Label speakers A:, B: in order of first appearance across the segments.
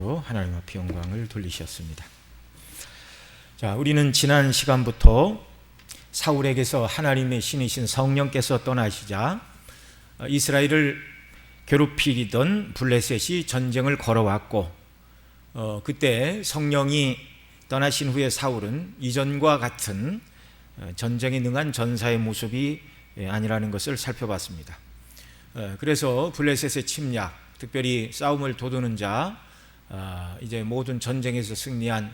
A: 하나님 앞에 영광을 돌리셨습니다. 자, 우리는 지난 시간부터 사울에게서 하나님의 신이신 성령께서 떠나시자 이스라엘을 괴롭히던 블레셋이 전쟁을 걸어왔고, 그때 성령이 떠나신 후에 사울은 이전과 같은 전쟁에 능한 전사의 모습이 아니라는 것을 살펴봤습니다. 그래서 블레셋의 침략, 특별히 싸움을 도두는 자, 이제 모든 전쟁에서 승리한,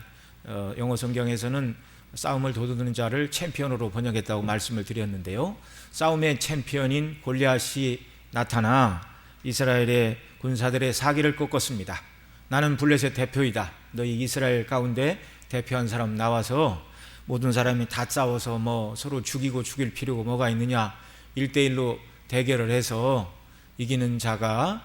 A: 영어 성경에서는 싸움을 도두는 자를 챔피언으로 번역했다고 말씀을 드렸는데요, 싸움의 챔피언인 골리앗이 나타나 이스라엘의 군사들의 사기를 꺾었습니다. 나는 블레셋 대표이다. 너희 이스라엘 가운데 대표한 사람 나와서 모든 사람이 다 싸워서 서로 죽이고 죽일 필요가 뭐가 있느냐, 1대1로 대결을 해서 이기는 자가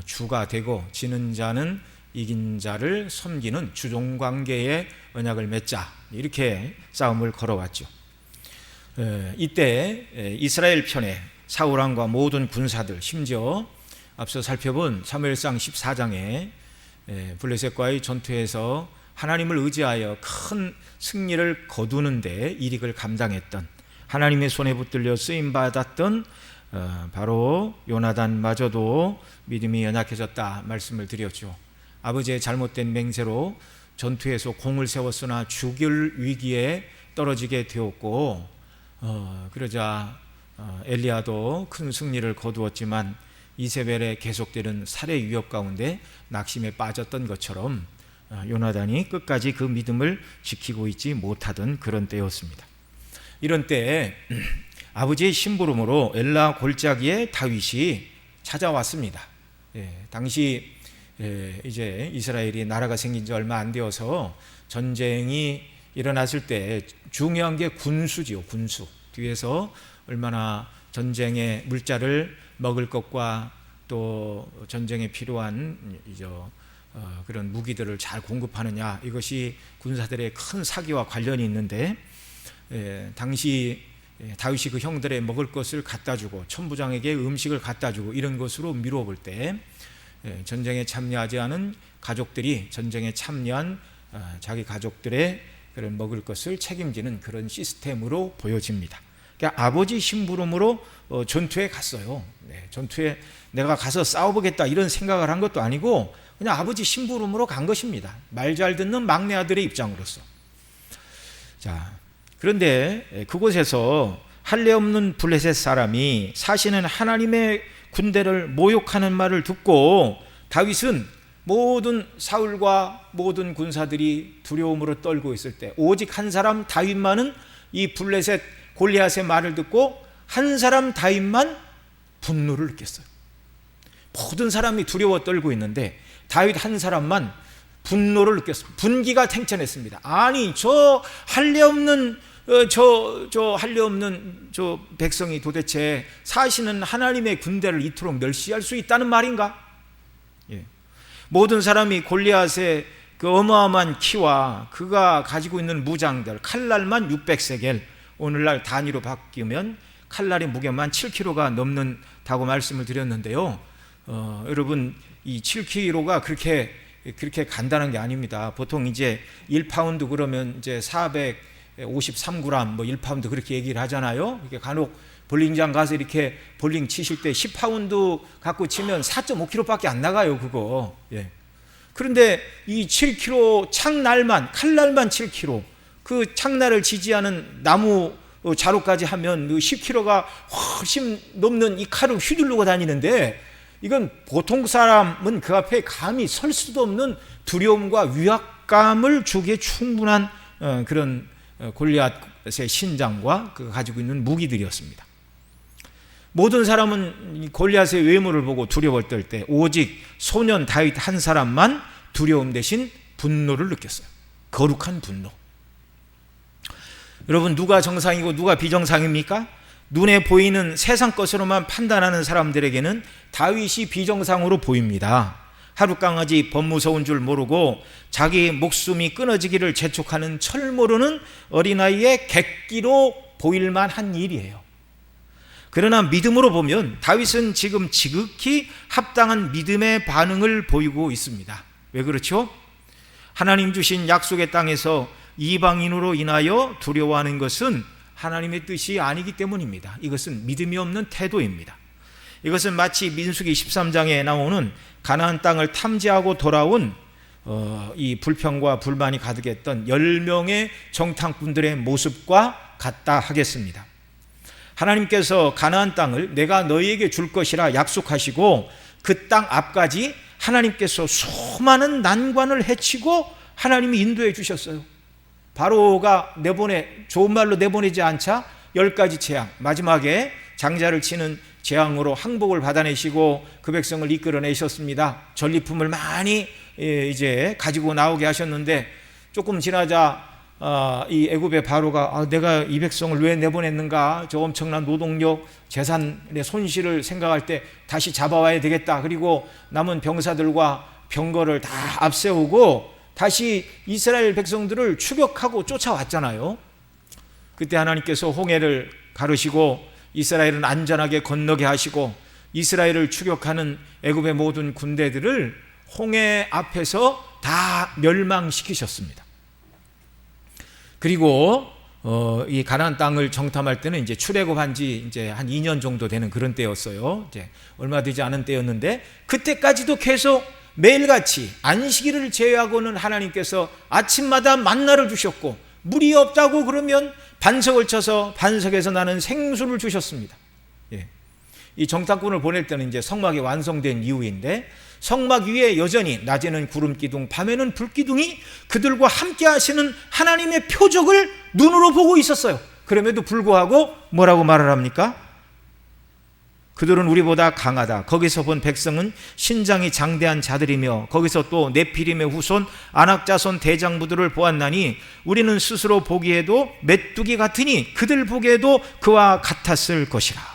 A: 주가 되고 지는 자는 이긴 자를 섬기는 주종관계의 언약을 맺자, 이렇게 싸움을 걸어왔죠. 이때 이스라엘 편에 사울 왕과 모든 군사들, 심지어 앞서 살펴본 사무엘상 14장에 블레셋과의 전투에서 하나님을 의지하여 큰 승리를 거두는데 일익을 감당했던, 하나님의 손에 붙들려 쓰임받았던 바로 요나단마저도 믿음이 연약해졌다 말씀을 드렸죠. 아버지의 잘못된 맹세로 전투에서 공을 세웠으나 죽을 위기에 떨어지게 되었고, 그러자 엘리야도 큰 승리를 거두었지만 이세벨의 계속되는 살해 위협 가운데 낙심에 빠졌던 것처럼 요나단이 끝까지 그 믿음을 지키고 있지 못하던 그런 때였습니다. 이런 때에 아버지의 심부름으로 엘라 골짜기에 다윗이 찾아왔습니다. 당시 이제 이스라엘이 나라가 생긴 지 얼마 안 되어서 전쟁이 일어났을 때 중요한 게 군수지요. 군수. 뒤에서 얼마나 전쟁의 물자를 먹을 것과 또 전쟁에 필요한 그런 무기들을 잘 공급하느냐, 이것이 군사들의 큰 사기와 관련이 있는데, 당시 다윗이 그 형들의 먹을 것을 갖다 주고 천부장에게 음식을 갖다 주고 이런 것으로 미뤄볼 때 전쟁에 참여하지 않은 가족들이 전쟁에 참여한 자기 가족들의 그런 먹을 것을 책임지는 그런 시스템으로 보여집니다. 그러니까 아버지 심부름으로 전투에 갔어요. 전투에 내가 가서 싸워보겠다 이런 생각을 한 것도 아니고 그냥 아버지 심부름으로 간 것입니다. 말 잘 듣는 막내 아들의 입장으로서. 자, 그런데 그곳에서 할례 없는 블레셋 사람이 사시는 하나님의 군대를 모욕하는 말을 듣고 다윗은 모든 사울과 모든 군사들이 두려움으로 떨고 있을 때 오직 한 사람 다윗만은 이 블레셋 골리앗의 말을 듣고 한 사람 다윗만 분노를 느꼈어요. 모든 사람이 두려워 떨고 있는데 다윗 한 사람만 분노를 느꼈습니다. 분기가 탱천했습니다. 아니, 저 할례 없는 저 백성이 도대체 사시는 하나님의 군대를 이토록 멸시할 수 있다는 말인가? 모든 사람이 골리앗의 그 어마어마한 키와 그가 가지고 있는 무장들, 칼날만 600세겔, 오늘날 단위로 바뀌면 칼날의 무게만 7kg가 넘는다고 말씀을 드렸는데요. 여러분, 이 7kg가 그렇게 간단한 게 아닙니다. 보통 이제 1파운드 그러면 이제 453g, 1파운드 그렇게 얘기를 하잖아요. 이렇게 간혹 볼링장 가서 이렇게 볼링 치실 때 10파운드 갖고 치면 4.5kg밖에 안 나가요, 그거. 그런데 이 7kg 창날만, 칼날만 7kg, 그 창날을 지지하는 나무 자루까지 하면 10kg가 훨씬 넘는 이 칼을 휘두르고 다니는데, 이건 보통 사람은 그 앞에 감히 설 수도 없는 두려움과 위압감을 주기에 충분한 그런 골리앗의 신장과 그 가지고 있는 무기들이었습니다. 모든 사람은 골리앗의 외모를 보고 두려워 떨 때 오직 소년 다윗 한 사람만 두려움 대신 분노를 느꼈어요. 거룩한 분노. 여러분, 누가 정상이고 누가 비정상입니까? 눈에 보이는 세상 것으로만 판단하는 사람들에게는 다윗이 비정상으로 보입니다. 하룻강아지 법무서운 줄 모르고 자기 목숨이 끊어지기를 재촉하는 철 모르는 어린아이의 객기로 보일만 한 일이에요. 그러나 믿음으로 보면 다윗은 지금 지극히 합당한 믿음의 반응을 보이고 있습니다. 왜 그렇죠? 하나님 주신 약속의 땅에서 이방인으로 인하여 두려워하는 것은 하나님의 뜻이 아니기 때문입니다. 이것은 믿음이 없는 태도입니다. 이것은 마치 민수기 13장에 나오는 가나안 땅을 탐지하고 돌아온 이 불평과 불만이 가득했던 10명의 정탐꾼들의 모습과 같다 하겠습니다. 하나님께서 가나안 땅을 내가 너희에게 줄 것이라 약속하시고 그 땅 앞까지 하나님께서 수많은 난관을 헤치고 하나님이 인도해 주셨어요. 바로가 좋은 말로 내보내지 않자 10가지 재앙, 마지막에 장자를 치는 재앙으로 항복을 받아내시고 그 백성을 이끌어내셨습니다. 전리품을 많이 이제 가지고 나오게 하셨는데 조금 지나자 이 애굽의 바로가 내가 이 백성을 왜 내보냈는가, 저 엄청난 노동력, 재산의 손실을 생각할 때 다시 잡아와야 되겠다. 그리고 남은 병사들과 병거를 다 앞세우고 다시 이스라엘 백성들을 추격하고 쫓아왔잖아요. 그때 하나님께서 홍해를 가르시고 이스라엘은 안전하게 건너게 하시고 이스라엘을 추격하는 애굽의 모든 군대들을 홍해 앞에서 다 멸망시키셨습니다. 그리고 이 가나안 땅을 정탐할 때는 이제 출애굽한 지 이제 한 2년 정도 되는 그런 때였어요. 이제 얼마 되지 않은 때였는데 그때까지도 계속 매일같이 안식일을 제외하고는 하나님께서 아침마다 만나를 주셨고 물이 없다고 그러면 반석을 쳐서 반석에서 나는 생수를 주셨습니다. 이 정탐꾼을 보낼 때는 이제 성막이 완성된 이후인데 성막 위에 여전히 낮에는 구름 기둥, 밤에는 불 기둥이 그들과 함께 하시는 하나님의 표적을 눈으로 보고 있었어요. 그럼에도 불구하고 뭐라고 말을 합니까? 그들은 우리보다 강하다. 거기서 본 백성은 신장이 장대한 자들이며 거기서 또 네피림의 후손 아낙자손 대장부들을 보았나니 우리는 스스로 보기에도 메뚜기 같으니 그들 보기에도 그와 같았을 것이라.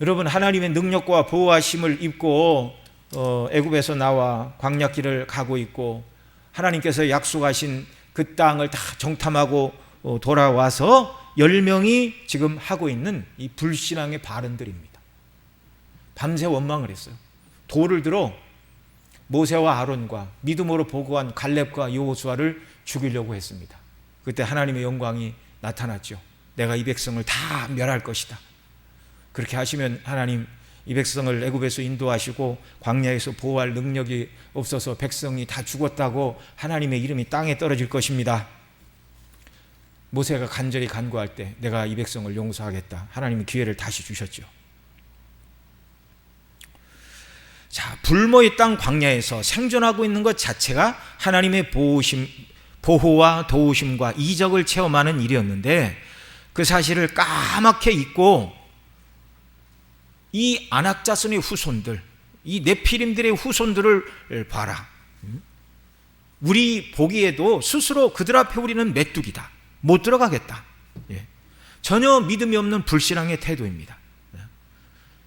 A: 여러분, 하나님의 능력과 보호하심을 입고 애굽에서 나와 광야길을 가고 있고 하나님께서 약속하신 그 땅을 다 정탐하고 돌아와서 10명이 지금 하고 있는 이 불신앙의 발언들입니다. 밤새 원망을 했어요. 돌을 들어 모세와 아론과 믿음으로 보고한 갈렙과 여호수아를 죽이려고 했습니다. 그때 하나님의 영광이 나타났죠. 내가 이 백성을 다 멸할 것이다. 그렇게 하시면 하나님 이 백성을 애굽에서 인도하시고 광야에서 보호할 능력이 없어서 백성이 다 죽었다고 하나님의 이름이 땅에 떨어질 것입니다. 모세가 간절히 간구할 때 내가 이 백성을 용서하겠다. 하나님이 기회를 다시 주셨죠. 자, 불모의 땅 광야에서 생존하고 있는 것 자체가 하나님의 보호와 도우심과 이적을 체험하는 일이었는데 그 사실을 까맣게 잊고 이 아낙자손의 후손들, 이 네피림들의 후손들을 봐라. 우리 보기에도 스스로 그들 앞에 우리는 메뚜기다. 못 들어가겠다. 전혀 믿음이 없는 불신앙의 태도입니다.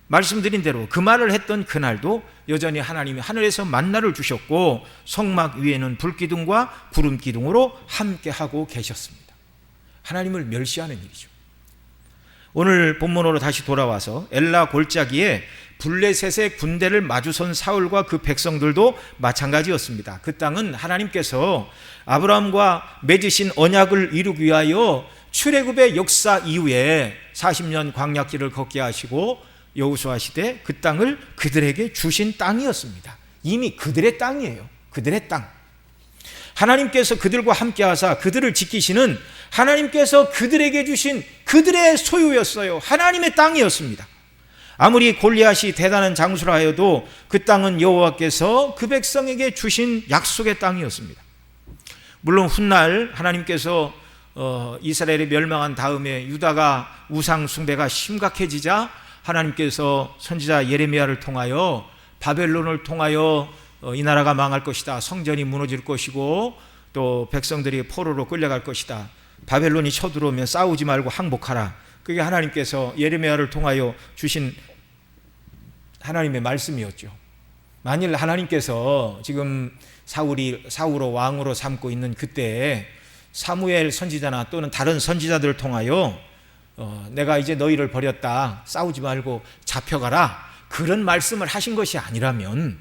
A: 말씀드린 대로 그 말을 했던 그날도 여전히 하나님이 하늘에서 만나를 주셨고 성막 위에는 불기둥과 구름기둥으로 함께하고 계셨습니다. 하나님을 멸시하는 일이죠. 오늘 본문으로 다시 돌아와서 엘라 골짜기에 블레셋의 군대를 마주선 사울과 그 백성들도 마찬가지였습니다. 그 땅은 하나님께서 아브라함과 맺으신 언약을 이루기 위하여 출애굽의 역사 이후에 40년 광야길을 걷게 하시고 여호수아 시대 그 땅을 그들에게 주신 땅이었습니다. 이미 그들의 땅이에요. 그들의 땅. 하나님께서 그들과 함께 하사 그들을 지키시는 하나님께서 그들에게 주신 그들의 소유였어요. 하나님의 땅이었습니다. 아무리 골리앗이 대단한 장수라 하여도 그 땅은 여호와께서 그 백성에게 주신 약속의 땅이었습니다. 물론 훗날 하나님께서 이스라엘이 멸망한 다음에 유다가 우상 숭배가 심각해지자 하나님께서 선지자 예레미야를 통하여 바벨론을 통하여 이 나라가 망할 것이다. 성전이 무너질 것이고 또 백성들이 포로로 끌려갈 것이다. 바벨론이 쳐들어오면 싸우지 말고 항복하라. 그게 하나님께서 예레미야를 통하여 주신 하나님의 말씀이었죠. 만일 하나님께서 지금 사울을 왕으로 삼고 있는 그때에 사무엘 선지자나 또는 다른 선지자들을 통하여 내가 이제 너희를 버렸다. 싸우지 말고 잡혀가라. 그런 말씀을 하신 것이 아니라면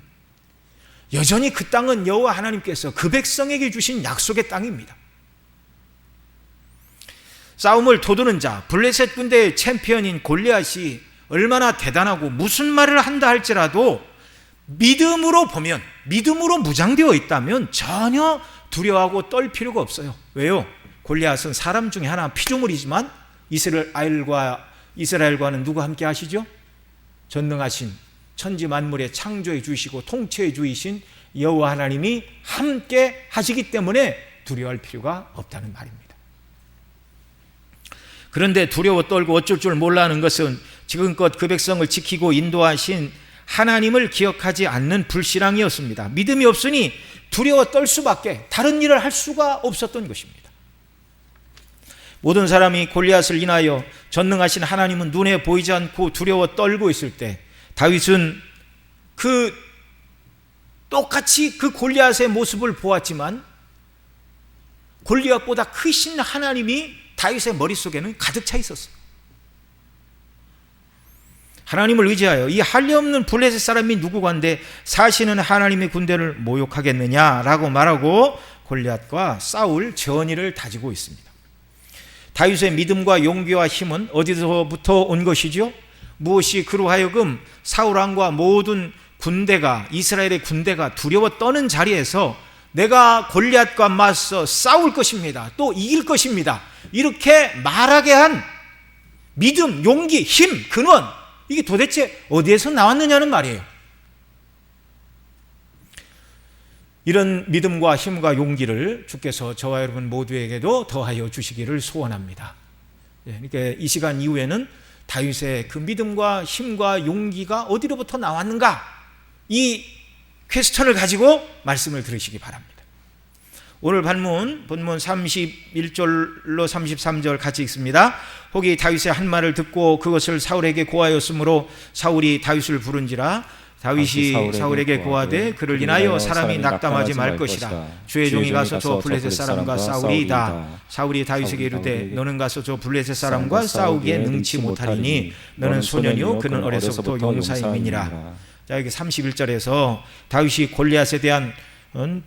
A: 여전히 그 땅은 여호와 하나님께서 그 백성에게 주신 약속의 땅입니다. 싸움을 도두는 자, 블레셋 군대의 챔피언인 골리앗이 얼마나 대단하고 무슨 말을 한다 할지라도 믿음으로 보면, 믿음으로 무장되어 있다면 전혀 두려워하고 떨 필요가 없어요. 왜요? 골리앗은 사람 중에 하나, 피조물이지만 이스라엘과는 누가 함께 하시죠? 전능하신 천지 만물의 창조해 주시고 통치해 주이신 여호와 하나님이 함께 하시기 때문에 두려워할 필요가 없다는 말입니다. 그런데 두려워 떨고 어쩔 줄 몰라 하는 것은 지금껏 그 백성을 지키고 인도하신 하나님을 기억하지 않는 불신앙이었습니다. 믿음이 없으니 두려워 떨 수밖에, 다른 일을 할 수가 없었던 것입니다. 모든 사람이 골리앗을 인하여 전능하신 하나님은 눈에 보이지 않고 두려워 떨고 있을 때 다윗은 똑같이 그 골리앗의 모습을 보았지만 골리앗보다 크신 하나님이 다윗의 머릿속에는 가득 차 있었어요. 하나님을 의지하여 이 한리없는 블레셋 사람이 누구간데 사시는 하나님의 군대를 모욕하겠느냐라고 말하고 골리앗과 싸울 전의를 다지고 있습니다. 다윗의 믿음과 용기와 힘은 어디서부터 온 것이죠? 무엇이 그로 하여금 사울 왕과 모든 군대가, 이스라엘의 군대가 두려워 떠는 자리에서 내가 골리앗과 맞서 싸울 것입니다, 또 이길 것입니다, 이렇게 말하게 한 믿음, 용기, 힘, 근원, 이게 도대체 어디에서 나왔느냐는 말이에요. 이런 믿음과 힘과 용기를 주께서 저와 여러분 모두에게도 더하여 주시기를 소원합니다. 그러니까 이 시간 이후에는 다윗의 그 믿음과 힘과 용기가 어디로부터 나왔는가, 이 퀘스천을 가지고 말씀을 들으시기 바랍니다. 오늘 본문 31절로 33절 같이 읽습니다. 혹이 다윗의 한 말을 듣고 그것을 사울에게 고하였으므로 사울이 다윗을 부른지라. 다윗이 사울에게 고하되 그를 인하여 사람이 낙담하지 말 것이라. 주의 종이 가서 저 블레셋 사람과 싸우리이다. 사울이 다윗에게 이르되 너는 가서 저 블레셋 사람과 싸우기에 능치 못하리니 너는 소년이요 그는 어려서부터 용사임이니라. 자, 여기 31절에서 다윗이 골리앗에 대한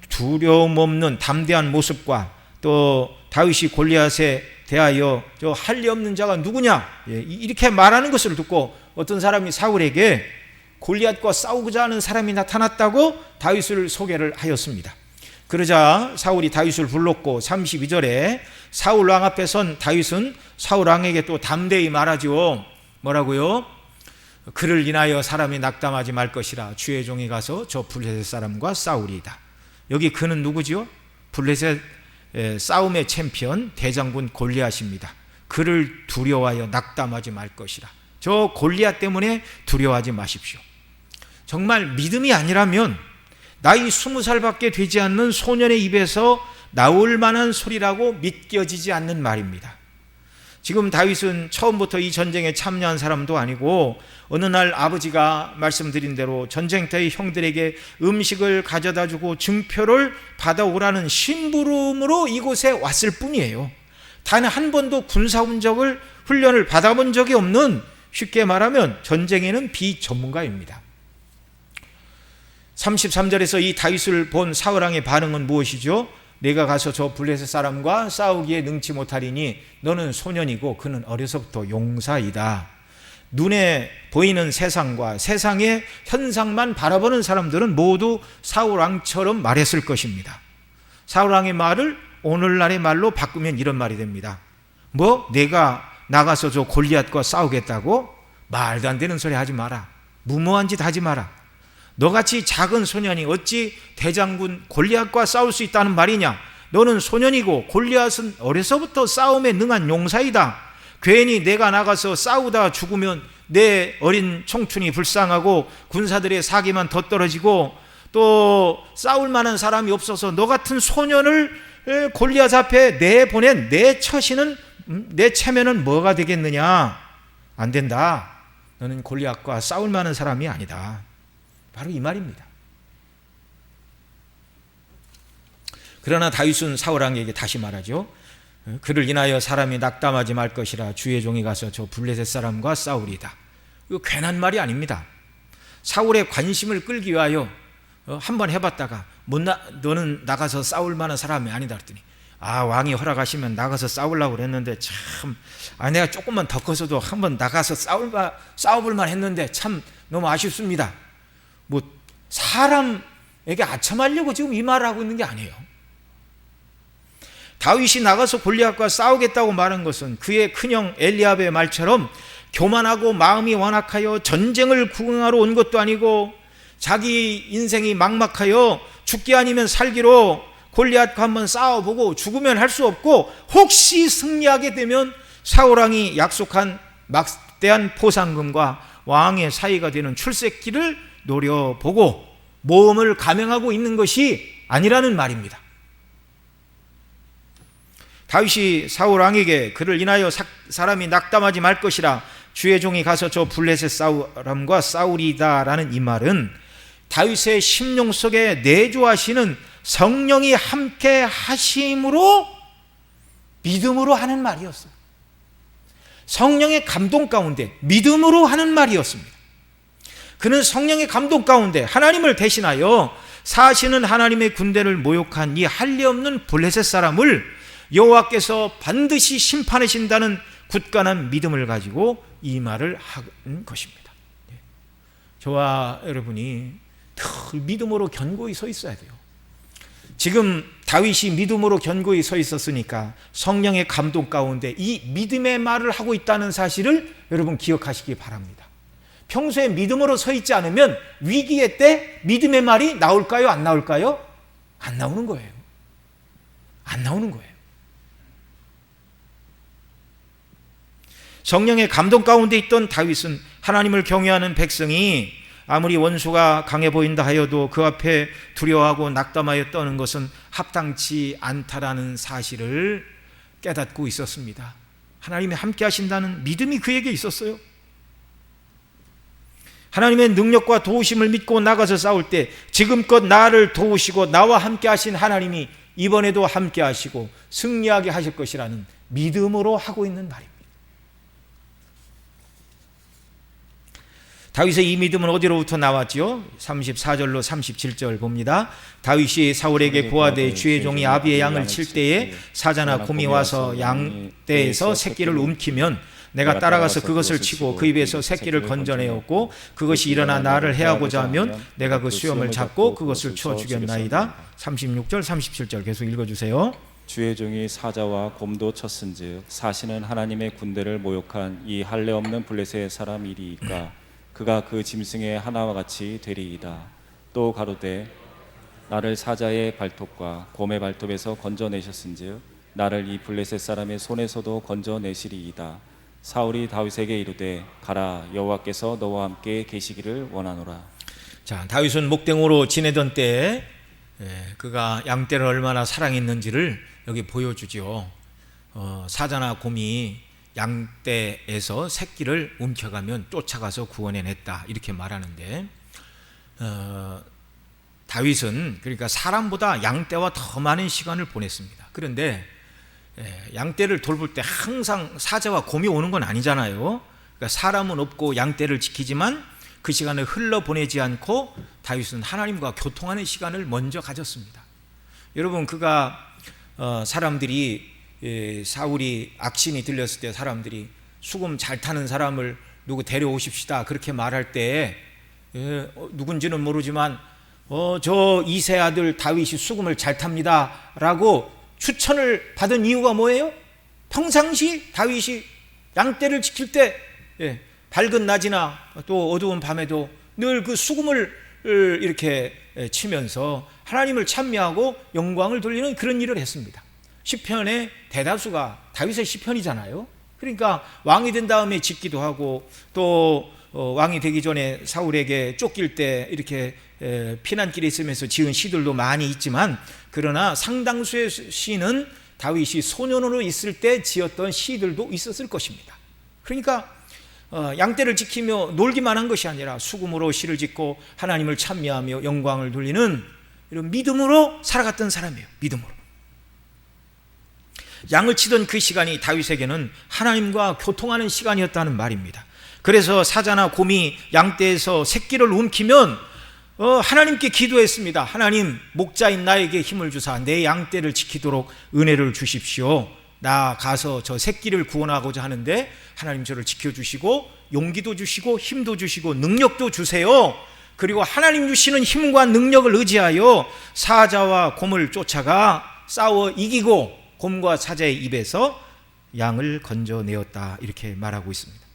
A: 두려움 없는 담대한 모습과 또 다윗이 골리앗에 대하여 저 할리 없는 자가 누구냐, 이렇게 말하는 것을 듣고 어떤 사람이 사울에게 골리앗과 싸우고자 하는 사람이 나타났다고 다윗을 소개를 하였습니다. 그러자 사울이 다윗을 불렀고 32절에 사울 왕 앞에 선 다윗은 사울 왕에게 또 담대히 말하죠. 뭐라고요? 그를 인하여 사람이 낙담하지 말 것이라. 주의 종이 가서 저 블레셋 사람과 싸우리이다. 여기 그는 누구지요? 블레셋 싸움의 챔피언 대장군 골리앗입니다. 그를 두려워하여 낙담하지 말 것이라. 저 골리앗 때문에 두려워하지 마십시오. 정말 믿음이 아니라면 나이 20살밖에 되지 않는 소년의 입에서 나올 만한 소리라고 믿겨지지 않는 말입니다. 지금 다윗은 처음부터 이 전쟁에 참여한 사람도 아니고 어느 날 아버지가 말씀드린 대로 전쟁터의 형들에게 음식을 가져다 주고 증표를 받아오라는 심부름으로 이곳에 왔을 뿐이에요. 단 한 번도 훈련을 받아본 적이 없는, 쉽게 말하면 전쟁에는 비전문가입니다. 33절에서 이 다윗을 본 사울왕의 반응은 무엇이죠? 내가 가서 저 블레셋 사람과 싸우기에 능치 못하리니 너는 소년이고 그는 어려서부터 용사이다. 눈에 보이는 세상과 세상의 현상만 바라보는 사람들은 모두 사울왕처럼 말했을 것입니다. 사울왕의 말을 오늘날의 말로 바꾸면 이런 말이 됩니다. 내가 나가서 저 골리앗과 싸우겠다고? 말도 안 되는 소리 하지 마라. 무모한 짓 하지 마라. 너같이 작은 소년이 어찌 대장군 골리앗과 싸울 수 있다는 말이냐? 너는 소년이고 골리앗은 어려서부터 싸움에 능한 용사이다. 괜히 내가 나가서 싸우다 죽으면 내 어린 청춘이 불쌍하고 군사들의 사기만 더 떨어지고 또 싸울 만한 사람이 없어서 너 같은 소년을 골리앗 앞에 내보낸 내 체면은 뭐가 되겠느냐? 안 된다. 너는 골리앗과 싸울 만한 사람이 아니다. 바로 이 말입니다. 그러나 다윗은 사울왕에게 다시 말하죠. 그를 인하여 사람이 낙담하지 말 것이라. 주의 종이 가서 저 블레셋 사람과 싸우리이다. 이거 괜한 말이 아닙니다. 사울의 관심을 끌기 위하여 한번 해봤다가 너는 나가서 싸울 만한 사람이 아니다 그랬더니 왕이 허락하시면 나가서 싸우려고 그랬는데 참 내가 조금만 더 커서도 한번 나가서 싸워볼만 했는데 참 너무 아쉽습니다. 뭐 사람에게 아첨하려고 지금 이 말을 하고 있는 게 아니에요. 다윗이 나가서 골리앗과 싸우겠다고 말한 것은 그의 큰형 엘리압의 말처럼 교만하고 마음이 완악하여 전쟁을 구경하러 온 것도 아니고 자기 인생이 막막하여 죽기 아니면 살기로 골리앗과 한번 싸워보고 죽으면 할 수 없고 혹시 승리하게 되면 사울왕이 약속한 막대한 포상금과 왕의 사이가 되는 출세길을 노려보고 모험을 감행하고 있는 것이 아니라는 말입니다. 다윗이 사울왕에게 그를 인하여 사람이 낙담하지 말 것이라 주의 종이 가서 저 블레셋 사람과 싸우리다라는 이 말은 다윗의 심령 속에 내주하시는 성령이 함께 하심으로 믿음으로 하는 말이었어요. 성령의 감동 가운데 믿음으로 하는 말이었습니다. 그는 성령의 감동 가운데 하나님을 대신하여 사시는 하나님의 군대를 모욕한 이 할례 없는 블레셋 사람을 여호와께서 반드시 심판하신다는 굳건한 믿음을 가지고 이 말을 한 것입니다. 저와 여러분이 늘 믿음으로 견고히 서 있어야 돼요. 지금 다윗이 믿음으로 견고히 서 있었으니까 성령의 감동 가운데 이 믿음의 말을 하고 있다는 사실을 여러분 기억하시기 바랍니다. 평소에 믿음으로 서 있지 않으면 위기의 때 믿음의 말이 나올까요? 안 나올까요? 안 나오는 거예요. 안 나오는 거예요. 성령의 감동 가운데 있던 다윗은 하나님을 경외하는 백성이 아무리 원수가 강해 보인다 하여도 그 앞에 두려워하고 낙담하여 떠는 것은 합당치 않다라는 사실을 깨닫고 있었습니다. 하나님이 함께 하신다는 믿음이 그에게 있었어요. 하나님의 능력과 도우심을 믿고 나가서 싸울 때 지금껏 나를 도우시고 나와 함께 하신 하나님이 이번에도 함께 하시고 승리하게 하실 것이라는 믿음으로 하고 있는 말입니다. 다윗의 이 믿음은 어디로부터 나왔지요? 34절로 37절 봅니다. 다윗이 사울에게 고하되 주의 종이 아비의 양을 칠 때에 사자나 곰이 와서 양떼에서 새끼를 움키면 내가 따라가서 그것을 치고 그 입에서 새끼를 건져내었고 그것이 일어나 나를 해하고자 하면 내가 그 수염을 잡고 그것을 쳐 죽였나이다. 36절 37절 계속 읽어주세요.
B: 주의 종이 사자와 곰도 쳤은즉 사시는 하나님의 군대를 모욕한 이 할례 없는 블레셋 사람이리이까 그가 그 짐승의 하나와 같이 되리이다. 또 가로되 나를 사자의 발톱과 곰의 발톱에서 건져내셨은즉 나를 이 블레셋 사람의 손에서도 건져내시리이다. 사울이 다윗에게 이르되 가라 여호와께서 너와 함께 계시기를 원하노라.
A: 자, 다윗은 목동으로 지내던 때에 그가 양떼를 얼마나 사랑했는지를 여기 보여주죠. 사자나 곰이 양떼에서 새끼를 움켜가면 쫓아가서 구원해냈다 이렇게 말하는데 다윗은 그러니까 사람보다 양떼와 더 많은 시간을 보냈습니다. 그런데 양떼를 돌볼 때 항상 사자와 곰이 오는 건 아니잖아요. 그러니까 사람은 없고 양떼를 지키지만 그 시간을 흘러보내지 않고 다윗은 하나님과 교통하는 시간을 먼저 가졌습니다. 여러분 그가 사람들이 사울이 악신이 들렸을 때 사람들이 수금 잘 타는 사람을 누구 데려오십시다 그렇게 말할 때 누군지는 모르지만 저 이세 아들 다윗이 수금을 잘 탑니다 라고 추천을 받은 이유가 뭐예요? 평상시 다윗이 양떼를 지킬 때 밝은 낮이나 또 어두운 밤에도 늘 그 수금을 이렇게 치면서 하나님을 찬미하고 영광을 돌리는 그런 일을 했습니다. 시편의 대다수가 다윗의 시편이잖아요. 그러니까 왕이 된 다음에 짓기도 하고 또 왕이 되기 전에 사울에게 쫓길 때 이렇게 피난길에 있으면서 지은 시들도 많이 있지만 그러나 상당수의 시는 다윗이 소년으로 있을 때 지었던 시들도 있었을 것입니다. 그러니까 양떼를 지키며 놀기만 한 것이 아니라 수금으로 시를 짓고 하나님을 찬미하며 영광을 돌리는 이런 믿음으로 살아갔던 사람이에요. 믿음으로. 양을 치던 그 시간이 다윗에게는 하나님과 교통하는 시간이었다는 말입니다. 그래서 사자나 곰이 양떼에서 새끼를 움키면 하나님께 기도했습니다. 하나님, 목자인 나에게 힘을 주사 내 양떼를 지키도록 은혜를 주십시오. 나 가서 저 새끼를 구원하고자 하는데 하나님 저를 지켜주시고 용기도 주시고 힘도 주시고 능력도 주세요. 그리고 하나님 주시는 힘과 능력을 의지하여 사자와 곰을 쫓아가 싸워 이기고 곰과 사자의 입에서 양을 건져내었다, 이렇게 말하고 있습니다.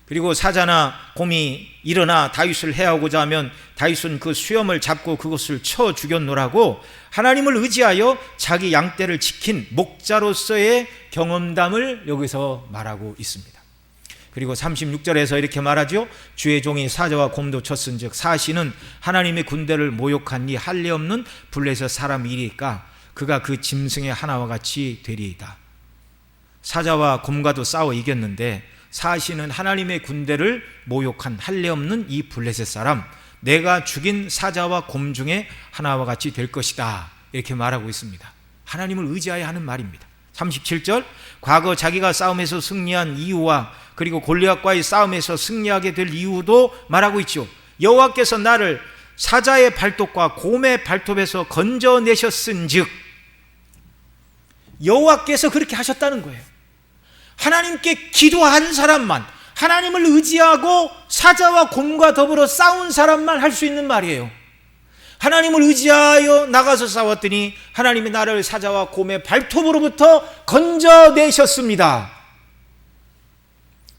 A: 그리고 사자나 곰이 일어나 다윗을 해하고자 하면 다윗은 그 수염을 잡고 그것을 쳐 죽였노라고 하나님을 의지하여 자기 양떼를 지킨 목자로서의 경험담을 여기서 말하고 있습니다. 그리고 36절에서 이렇게 말하죠. 주의 종이 사자와 곰도 쳤은즉 사시는 하나님의 군대를 모욕한 이 할례 없는 블레셋 사람이리까 그가 그 짐승의 하나와 같이 되리이다. 사자와 곰과도 싸워 이겼는데 사시는 하나님의 군대를 모욕한 할례 없는 이 블레셋 사람, 내가 죽인 사자와 곰 중에 하나와 같이 될 것이다, 이렇게 말하고 있습니다. 하나님을 의지하여 하는 말입니다. 37절, 과거 자기가 싸움에서 승리한 이유와 그리고 골리앗과의 싸움에서 승리하게 될 이유도 말하고 있죠. 여호와께서 나를 사자의 발톱과 곰의 발톱에서 건져내셨은즉, 여호와께서 그렇게 하셨다는 거예요. 하나님께 기도한 사람만, 하나님을 의지하고 사자와 곰과 더불어 싸운 사람만 할 수 있는 말이에요. 하나님을 의지하여 나가서 싸웠더니 하나님이 나를 사자와 곰의 발톱으로부터 건져내셨습니다.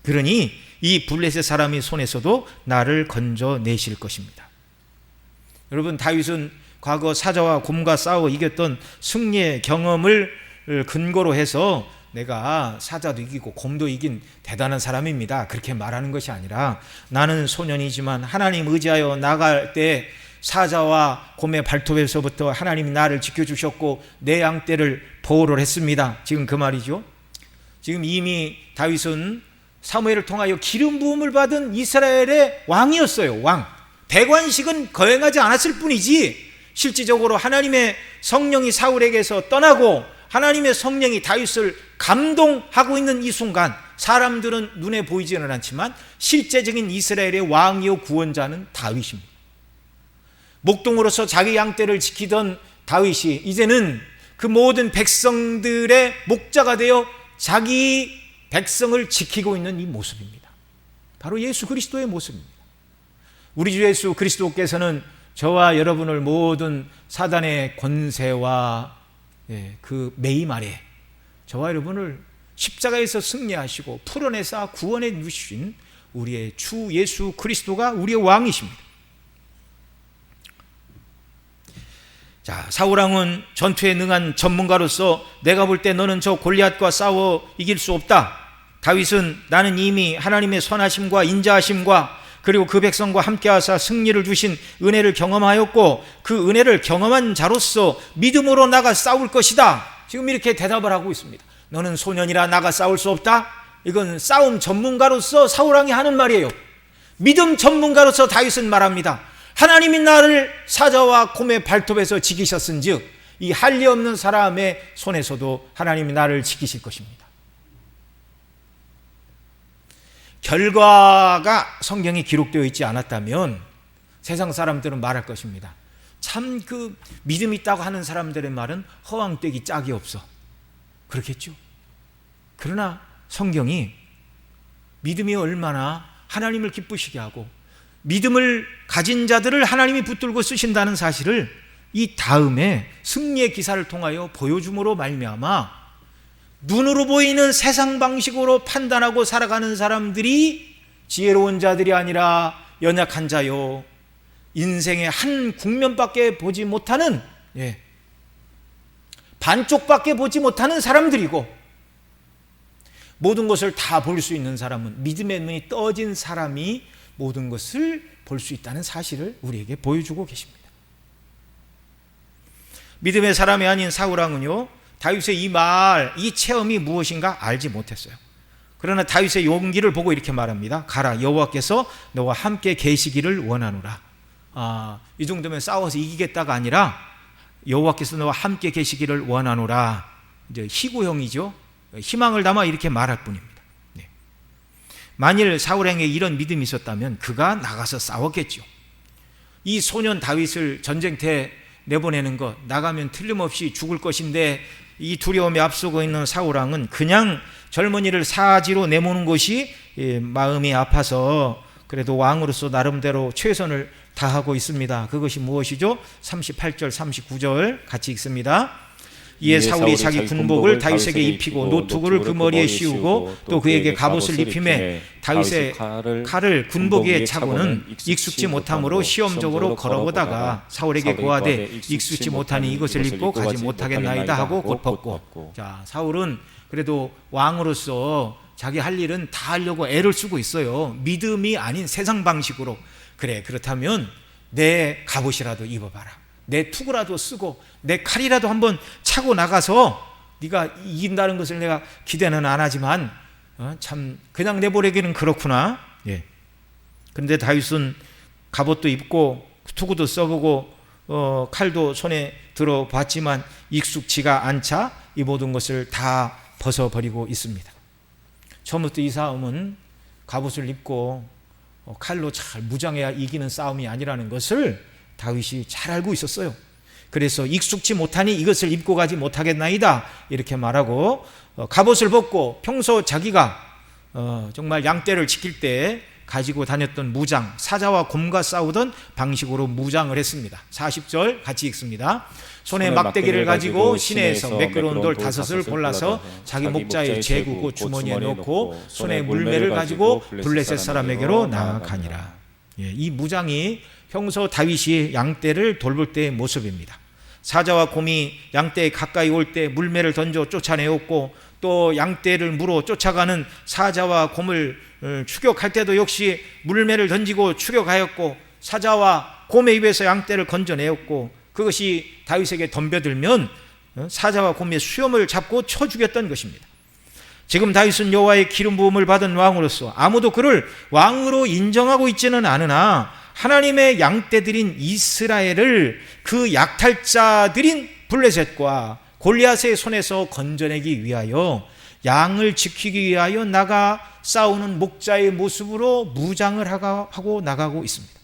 A: 그러니 이 블레셋 사람의 손에서도 나를 건져내실 것입니다. 여러분, 다윗은 과거 사자와 곰과 싸워 이겼던 승리의 경험을 근거로 해서 내가 사자도 이기고 곰도 이긴 대단한 사람입니다, 그렇게 말하는 것이 아니라 나는 소년이지만 하나님 의지하여 나갈 때 사자와 곰의 발톱에서부터 하나님이 나를 지켜주셨고 내 양떼를 보호를 했습니다. 지금 그 말이죠. 지금 이미 다윗은 사무엘을 통하여 기름 부음을 받은 이스라엘의 왕이었어요. 왕. 대관식은 거행하지 않았을 뿐이지 실질적으로 하나님의 성령이 사울에게서 떠나고 하나님의 성령이 다윗을 감동하고 있는 이 순간 사람들은 눈에 보이지는 않지만 실제적인 이스라엘의 왕이요 구원자는 다윗입니다. 목동으로서 자기 양떼를 지키던 다윗이 이제는 그 모든 백성들의 목자가 되어 자기 백성을 지키고 있는 이 모습입니다. 바로 예수 그리스도의 모습입니다. 우리 주 예수 그리스도께서는 저와 여러분을 모든 사단의 권세와 그 매임 아래 저와 여러분을 십자가에서 승리하시고 풀어내사 구원해 주신 우리의 주 예수 그리스도가 우리의 왕이십니다. 자, 사울왕은 전투에 능한 전문가로서 내가 볼 때 너는 저 골리앗과 싸워 이길 수 없다. 다윗은 나는 이미 하나님의 선하심과 인자하심과 그리고 그 백성과 함께하사 승리를 주신 은혜를 경험하였고 그 은혜를 경험한 자로서 믿음으로 나가 싸울 것이다. 지금 이렇게 대답을 하고 있습니다. 너는 소년이라 나가 싸울 수 없다. 이건 싸움 전문가로서 사울왕이 하는 말이에요. 믿음 전문가로서 다윗은 말합니다. 하나님이 나를 사자와 곰의 발톱에서 지키셨은즉 이 할례 없는 사람의 손에서도 하나님이 나를 지키실 것입니다. 결과가 성경에 기록되어 있지 않았다면 세상 사람들은 말할 것입니다. 참 그 믿음 있다고 하는 사람들의 말은 허황되기 짝이 없어, 그렇겠죠. 그러나 성경이 믿음이 얼마나 하나님을 기쁘시게 하고 믿음을 가진 자들을 하나님이 붙들고 쓰신다는 사실을 이 다음에 승리의 기사를 통하여 보여줌으로 말미암아 눈으로 보이는 세상 방식으로 판단하고 살아가는 사람들이 지혜로운 자들이 아니라 연약한 자요, 인생의 한 국면밖에 보지 못하는 반쪽밖에 보지 못하는 사람들이고 모든 것을 다 볼 수 있는 사람은 믿음의 눈이 떠진 사람이 모든 것을 볼 수 있다는 사실을 우리에게 보여주고 계십니다. 믿음의 사람이 아닌 사울왕은요, 다윗의 이 말, 이 체험이 무엇인가 알지 못했어요. 그러나 다윗의 용기를 보고 이렇게 말합니다. 가라, 여호와께서 너와 함께 계시기를 원하노라. 이 정도면 싸워서 이기겠다가 아니라 여호와께서 너와 함께 계시기를 원하노라. 이제 희구형이죠. 희망을 담아 이렇게 말할 뿐입니다. 만일 사울에게 이런 믿음이 있었다면 그가 나가서 싸웠겠죠. 이 소년 다윗을 전쟁터에 내보내는 것, 나가면 틀림없이 죽을 것인데 이 두려움에 앞서고 있는 사울왕은 그냥 젊은이를 사지로 내모는 것이 마음이 아파서 그래도 왕으로서 나름대로 최선을 다하고 있습니다. 그것이 무엇이죠? 38절 39절 같이 읽습니다. 이에 사울이 자기 군복을 다윗에게 입히고 노투구를 그 머리에 씌우고 또 그에게 갑옷을 입히매 다윗의 칼을 군복 위에 차고는 익숙지 못함으로 시험적으로 걸어보다가 사울에게 고하되 익숙지 못하니 이것을 입고 가지 못하겠나이다 하고 곧 벗고. 자, 사울은 그래도 왕으로서 자기 할 일은 다 하려고 애를 쓰고 있어요. 믿음이 아닌 세상 방식으로. 그래, 그렇다면 내 갑옷이라도 입어봐라. 내 투구라도 쓰고 내 칼이라도 한번 차고 나가서 네가 이긴다는 것을 내가 기대는 안 하지만 참 그냥 내보내기는 그렇구나. 예. 그런데 다윗은 갑옷도 입고 투구도 써보고 칼도 손에 들어봤지만 익숙지가 않자 이 모든 것을 다 벗어버리고 있습니다. 처음부터 이 싸움은 갑옷을 입고 칼로 잘 무장해야 이기는 싸움이 아니라는 것을 다윗이 잘 알고 있었어요. 그래서 익숙지 못하니 이것을 입고 가지 못하겠나이다 이렇게 말하고 갑옷을 벗고 평소 자기가 정말 양떼를 지킬 때 가지고 다녔던 무장, 사자와 곰과 싸우던 방식으로 무장을 했습니다. 40절 같이 읽습니다. 손에 막대기를 가지고 시내에서 매끄러운 돌 5을 골라서 자기 목자에 재구고 주머니에 넣고 손에 물매를 가지고 블레셋 사람에게로 나아가니라. 예, 이 무장이 평소 다윗이 양떼를 돌볼 때의 모습입니다. 사자와 곰이 양떼에 가까이 올 때 물매를 던져 쫓아내었고 또 양떼를 물어 쫓아가는 사자와 곰을 추격할 때도 역시 물매를 던지고 추격하였고 사자와 곰의 입에서 양떼를 건져내었고 그것이 다윗에게 덤벼들면 사자와 곰의 수염을 잡고 쳐 죽였던 것입니다. 지금 다윗은 여호와의 기름 부음을 받은 왕으로서 아무도 그를 왕으로 인정하고 있지는 않으나 하나님의 양떼들인 이스라엘을 그 약탈자들인 블레셋과 골리앗의 손에서 건져내기 위하여 양을 지키기 위하여 나가 싸우는 목자의 모습으로 무장을 하고 나가고 있습니다.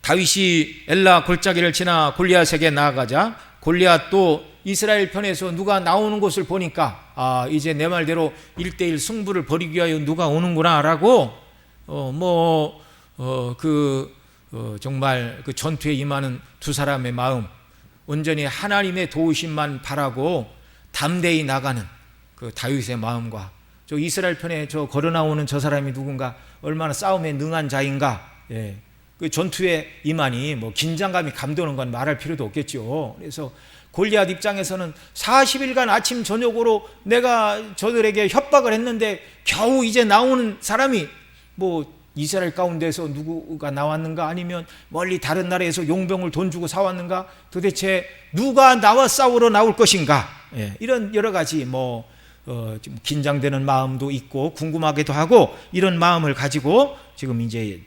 A: 다윗이 엘라 골짜기를 지나 골리앗에게 나아가자 골리앗도 이스라엘 편에서 누가 나오는 것을 보니까 이제 내 말대로 1대1 승부를 벌이기 위하여 누가 오는구나 라고 정말 그 전투에 임하는 두 사람의 마음, 온전히 하나님의 도우심만 바라고 담대히 나가는 그 다윗의 마음과 저 이스라엘 편에 저 걸어 나오는 저 사람이 누군가 얼마나 싸움에 능한 자인가, 예. 그 전투에 임하니 긴장감이 감도는 건 말할 필요도 없겠죠. 그래서 골리앗 입장에서는 40일간 아침 저녁으로 내가 저들에게 협박을 했는데 겨우 이제 나오는 사람이 이스라엘 가운데서 누구가 나왔는가 아니면 멀리 다른 나라에서 용병을 돈 주고 사왔는가 도대체 누가 나와 싸우러 나올 것인가, 예, 이런 여러 가지 좀 긴장되는 마음도 있고 궁금하기도 하고 이런 마음을 가지고 지금 이제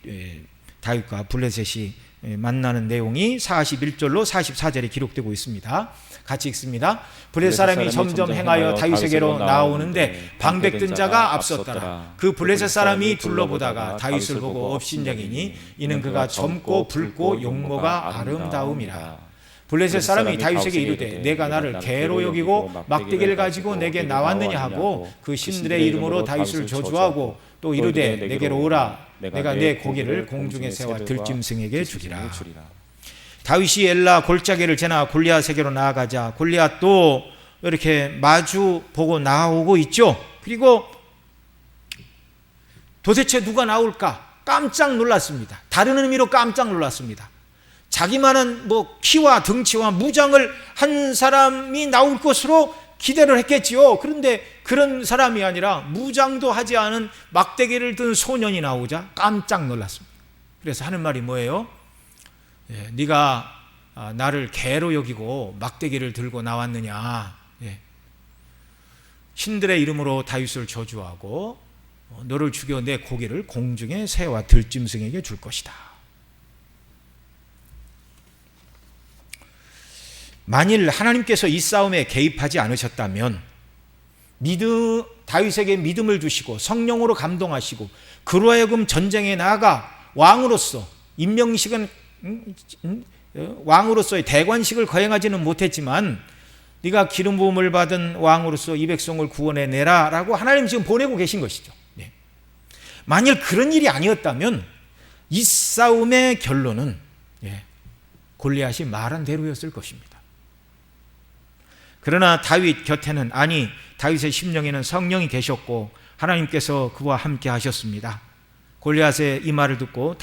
A: 다윗과 블레셋이 만나는 내용이 41절로 44절에 기록되고 있습니다. 같이 읽습니다. 블레셋 사람이 점점 행하여 다윗에게로 나오는데 방백든 자가 앞섰더라. 그 블레셋 사람이 둘러보다가 다윗을 보고 업신여기니 이는 그가 젊고 붉고 용모가 아름다움이라. 블레셋 사람이 다윗에게 이르되 내가 나를 개로 여기고 막대기를 가지고 내게 나왔느냐 하고 그 신들의 이름으로 다윗을 저주하고 또 이르되 내게로 오라 내가 내 고기를 공중에 세워 들짐승에게 주리라. 다윗이 엘라 골짜기를 지나 골리앗에게로 나아가자 골리앗도 이렇게 마주 보고 나오고 있죠. 그리고 도대체 누가 나올까 깜짝 놀랐습니다. 다른 의미로 깜짝 놀랐습니다. 자기만은 키와 등치와 무장을 한 사람이 나올 것으로 기대를 했겠지요. 그런데 그런 사람이 아니라 무장도 하지 않은 막대기를 든 소년이 나오자 깜짝 놀랐습니다. 그래서 하는 말이 뭐예요? 네가 나를 개로 여기고 막대기를 들고 나왔느냐. 신들의 이름으로 다윗을 저주하고 너를 죽여 내 고기를 공중에 새와 들짐승에게 줄 것이다. 만일 하나님께서 이 싸움에 개입하지 않으셨다면 다윗에게 믿음을 주시고 성령으로 감동하시고 그로 하여금 전쟁에 나아가 왕으로서 임명식은 왕으로서의 대관식을 거행하지는 못했지만 네가 기름 부음을 받은 왕으로서 이 백성을 구원해내라 라고 하나님 지금 보내고 계신 것이죠. 네. 만일 그런 일이 아니었다면 이 싸움의 결론은 골리앗이 말한 대로였을 것입니다. 그러나 다윗 곁에는, 아니 다윗의 심령에는 성령이 계셨고 하나님께서 그와 함께 하셨습니다. 골리앗의 이 말을 듣고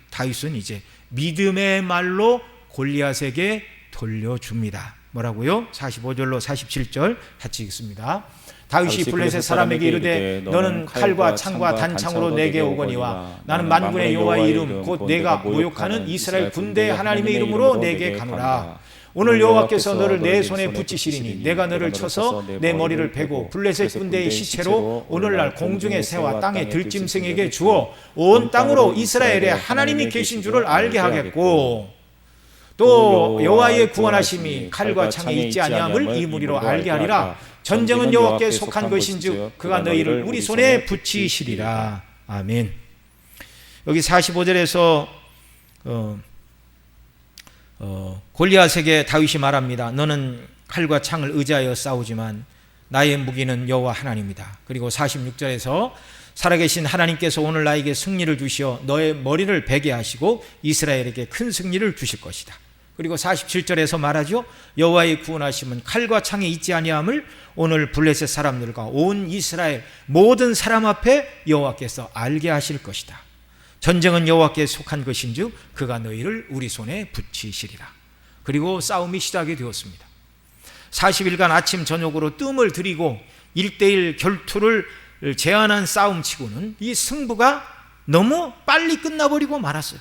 A: 다윗은 이제 믿음의 말로 골리앗에게 돌려줍니다. 뭐라고요? 45절로 47절 같이 읽습니다. 다윗이 블레셋 사람에게 이르되 너는 칼과 창과 단창으로 내게 오거니와 나는 만군의 여호와의 이름 곧 내가 모욕하는 이스라엘 군대의 하나님의 이름으로 내게 가노라. 오늘 여호와께서 너를 내 손에 붙이시리니 내가 너를 쳐서 내 머리를 베고 블레셋 군대의 시체로 오늘날 공중의 새와 땅의 들짐승에게 주어 온 땅으로 이스라엘에 하나님이 계신 줄을 알게 하겠고 또 여호와의 구원하심이 칼과 창에 있지 아니함을 이 무리로 알게 하리라. 전쟁은 여호와께 속한 것인즉 그가 너희를 우리 손에 붙이시리라. 아멘. 여기 45절에서 골리앗에게 다윗이 말합니다. 너는 칼과 창을 의지하여 싸우지만 나의 무기는 여호와 하나님이다. 그리고 46절에서 살아계신 하나님께서 오늘 나에게 승리를 주시어 너의 머리를 베게 하시고 이스라엘에게 큰 승리를 주실 것이다. 그리고 47절에서 말하죠. 여호와의 구원하심은 칼과 창에 있지 아니함을 오늘 블레셋 사람들과 온 이스라엘 모든 사람 앞에 여호와께서 알게 하실 것이다. 전쟁은 여호와께 속한 것인즉 그가 너희를 우리 손에 붙이시리라. 그리고 싸움이 시작이 되었습니다. 40일간 아침 저녁으로 뜸을 들이고 1대1 결투를 제한한 싸움치고는 이 승부가 너무 빨리 끝나버리고 말았어요.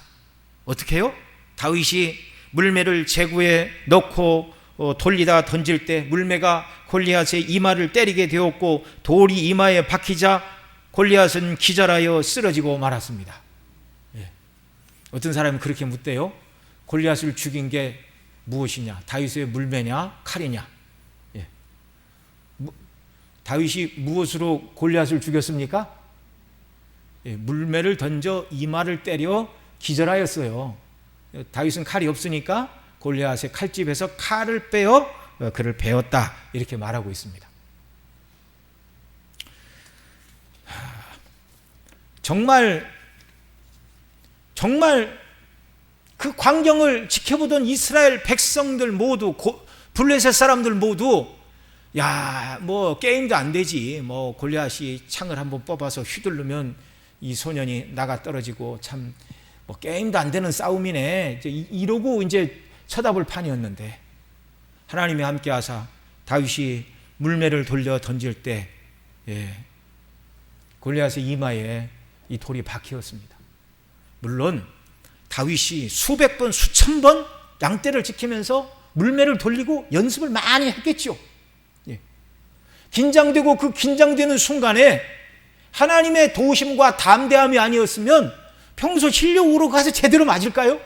A: 어떻게 해요? 다윗이 물매를 제구에 넣고 돌리다 던질 때 물매가 골리앗의 이마를 때리게 되었고 돌이 이마에 박히자 골리앗은 기절하여 쓰러지고 말았습니다. 어떤 사람이 그렇게 묻대요. 골리앗을 죽인 게 무엇이냐? 다윗의 물매냐 칼이냐? 다윗이 무엇으로 골리앗을 죽였습니까? 물매를 던져 이마를 때려 기절하였어요. 다윗은 칼이 없으니까 골리앗의 칼집에서 칼을 빼어 그를 베었다 이렇게 말하고 있습니다. 정말 그 광경을 지켜보던 이스라엘 백성들 모두 블레셋 사람들 모두 야, 뭐 게임도 안 되지. 뭐 골리앗이 창을 한번 뽑아서 휘두르면 이 소년이 나가 떨어지고 참 뭐 게임도 안 되는 싸움이네. 이러고 이제 쳐다볼 판이었는데 하나님이 함께하사 다윗이 물매를 돌려 던질 때 골리앗의 이마에 이 돌이 박히었습니다. 물론 다윗이 수백 번, 수천 번 양떼를 지키면서 물매를 돌리고 연습을 많이 했겠죠. 긴장되고 그 긴장되는 순간에 하나님의 도우심과 담대함이 아니었으면 평소 실력으로 가서 제대로 맞을까요?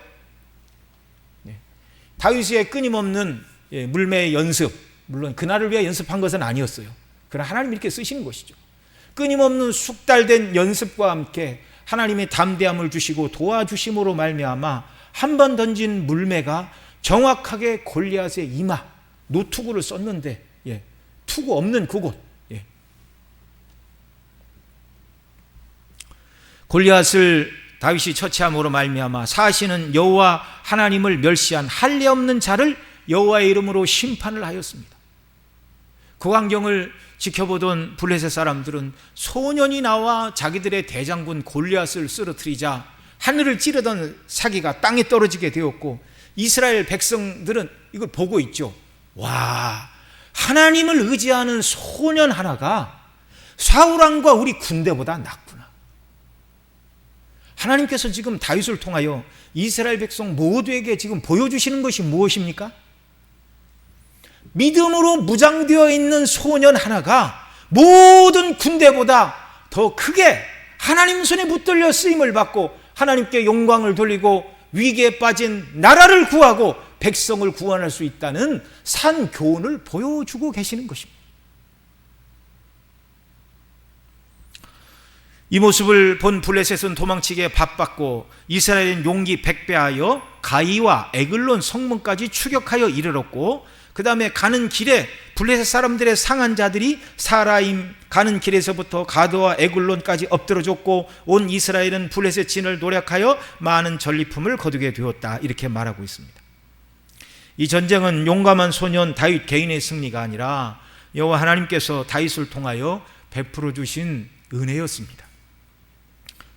A: 다윗의 끊임없는 물매의 연습, 물론 그날을 위해 연습한 것은 아니었어요. 그러나 하나님이 이렇게 쓰시는 것이죠. 끊임없는 숙달된 연습과 함께 하나님의 담대함을 주시고 도와주심으로 말미암아 한 번 던진 물매가 정확하게 골리앗의 이마, 노투구를 썼는데 투구 없는 그곳, 골리앗을 다윗이 처치함으로 말미암아 사시는 여호와 하나님을 멸시한 할례 없는 자를 여호와의 이름으로 심판을 하였습니다. 그 광경을 지켜보던 블레셋 사람들은 소년이 나와 자기들의 대장군 골리앗을 쓰러뜨리자 하늘을 찌르던 사기가 땅에 떨어지게 되었고 이스라엘 백성들은 이걸 보고 있죠. 와, 하나님을 의지하는 소년 하나가 사울왕과 우리 군대보다 낫구나. 하나님께서 지금 다윗을 통하여 이스라엘 백성 모두에게 지금 보여주시는 것이 무엇입니까? 믿음으로 무장되어 있는 소년 하나가 모든 군대보다 더 크게 하나님 손에 붙들려 쓰임을 받고 하나님께 영광을 돌리고 위기에 빠진 나라를 구하고 백성을 구원할 수 있다는 산 교훈을 보여주고 계시는 것입니다. 이 모습을 본 블레셋은 도망치기에 바빴고 이스라엘은 용기 백배하여 가이와 에글론 성문까지 추격하여 이르렀고, 그 다음에 가는 길에 블레셋 사람들의 상한 자들이 사라임 가는 길에서부터 가드와 에글론까지 엎드러졌고, 온 이스라엘은 블레셋 진을 노력하여 많은 전리품을 거두게 되었다, 이렇게 말하고 있습니다. 이 전쟁은 용감한 소년 다윗 개인의 승리가 아니라 여호와 하나님께서 다윗을 통하여 베풀어 주신 은혜였습니다.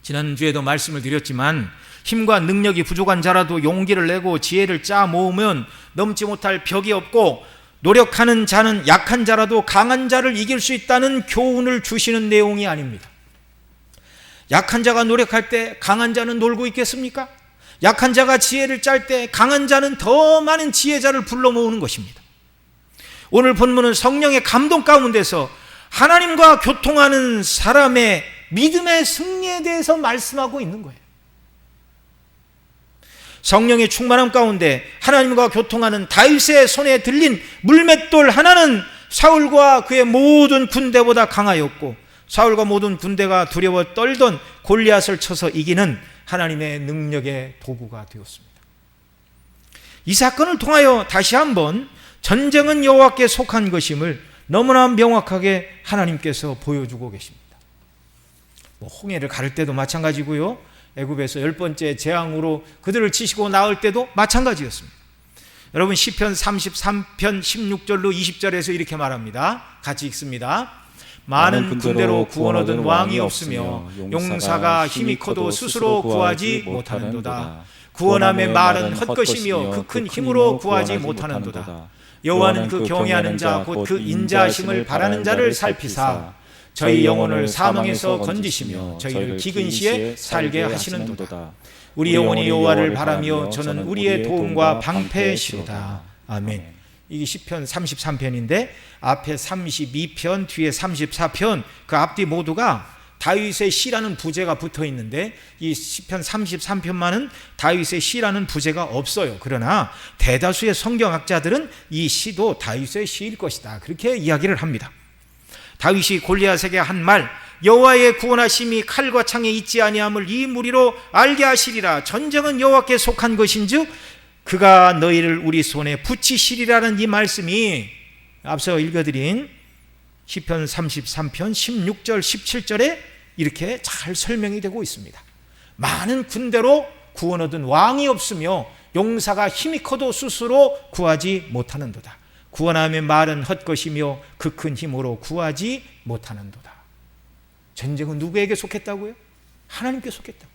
A: 지난주에도 말씀을 드렸지만 힘과 능력이 부족한 자라도 용기를 내고 지혜를 짜 모으면 넘지 못할 벽이 없고, 노력하는 자는 약한 자라도 강한 자를 이길 수 있다는 교훈을 주시는 내용이 아닙니다. 약한 자가 노력할 때 강한 자는 놀고 있겠습니까? 약한 자가 지혜를 짤 때 강한 자는 더 많은 지혜자를 불러 모으는 것입니다. 오늘 본문은 성령의 감동 가운데서 하나님과 교통하는 사람의 믿음의 승리에 대해서 말씀하고 있는 거예요. 성령의 충만함 가운데 하나님과 교통하는 다윗의 손에 들린 물맷돌 하나는 사울과 그의 모든 군대보다 강하였고, 사울과 모든 군대가 두려워 떨던 골리앗을 쳐서 이기는 하나님의 능력의 도구가 되었습니다. 이 사건을 통하여 다시 한번 전쟁은 여호와께 속한 것임을 너무나 명확하게 하나님께서 보여주고 계십니다. 홍해를 가를 때도 마찬가지고요, 애굽에서 10번째 재앙으로 그들을 치시고 나올 때도 마찬가지였습니다. 여러분, 시편 33편 16절로 20절에서 이렇게 말합니다. 같이 읽습니다. 많은 군대로 구원 얻은 왕이 없으며 용사가 힘이 커도 스스로 구하지 못하는도다. 구원함의 말은 헛것이며 그 큰 힘으로 구하지 못하는도다. 여호와는 그 경외하는 자 곧 그 인자하심을 바라는 자를 살피사 저희 영혼을 사망에서 건지시며 저희를 기근 시에 살게 하시는도다. 우리 영혼이 여호와를 바라며 저는 우리의 도움과 방패시로다. 아멘. 이게 시편 33편인데 앞에 32편, 뒤에 34편, 그 앞뒤 모두가 다윗의 시라는 부제가 붙어 있는데 이 시편 33편만은 다윗의 시라는 부제가 없어요. 그러나 대다수의 성경학자들은 이 시도 다윗의 시일 것이다, 그렇게 이야기를 합니다. 다윗이 골리앗에게 한 말, 여호와의 구원하심이 칼과 창에 있지 아니함을 이 무리로 알게 하시리라. 전쟁은 여호와께 속한 것인즉 그가 너희를 우리 손에 붙이시리라는 이 말씀이 앞서 읽어드린 시편 33편 16절 17절에 이렇게 잘 설명이 되고 있습니다. 많은 군대로 구원 얻은 왕이 없으며 용사가 힘이 커도 스스로 구하지 못하는도다. 구원함의 말은 헛것이며 그 큰 힘으로 구하지 못하는도다. 전쟁은 누구에게 속했다고요? 하나님께 속했다고.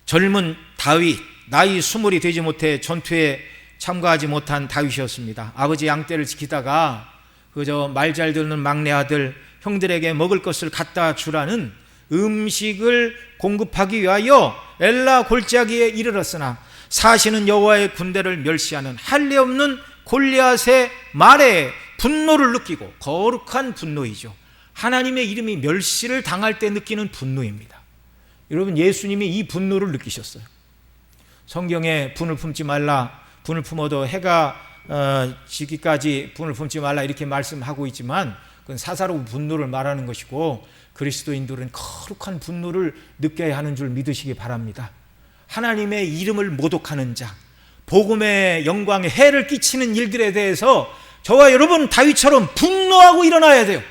A: 젊은 다윗, 나이 20이 되지 못해 전투에 참가하지 못한 다윗이었습니다. 아버지 양떼를 지키다가 그저 말 잘 듣는 막내 아들 형들에게 먹을 것을 갖다 주라는 음식을 공급하기 위하여 엘라 골짜기에 이르렀으나 사시는 여호와의 군대를 멸시하는 할례 없는 골리앗의 말에 분노를 느끼고, 거룩한 분노이죠. 하나님의 이름이 멸시를 당할 때 느끼는 분노입니다. 여러분, 예수님이 이 분노를 느끼셨어요. 성경에 분을 품지 말라, 분을 품어도 해가 지기까지 분을 품지 말라 이렇게 말씀하고 있지만 그건 사사로운 분노를 말하는 것이고, 그리스도인들은 거룩한 분노를 느껴야 하는 줄 믿으시기 바랍니다. 하나님의 이름을 모독하는 자, 복음의 영광에 해를 끼치는 일들에 대해서 저와 여러분 다윗처럼 분노하고 일어나야 돼요.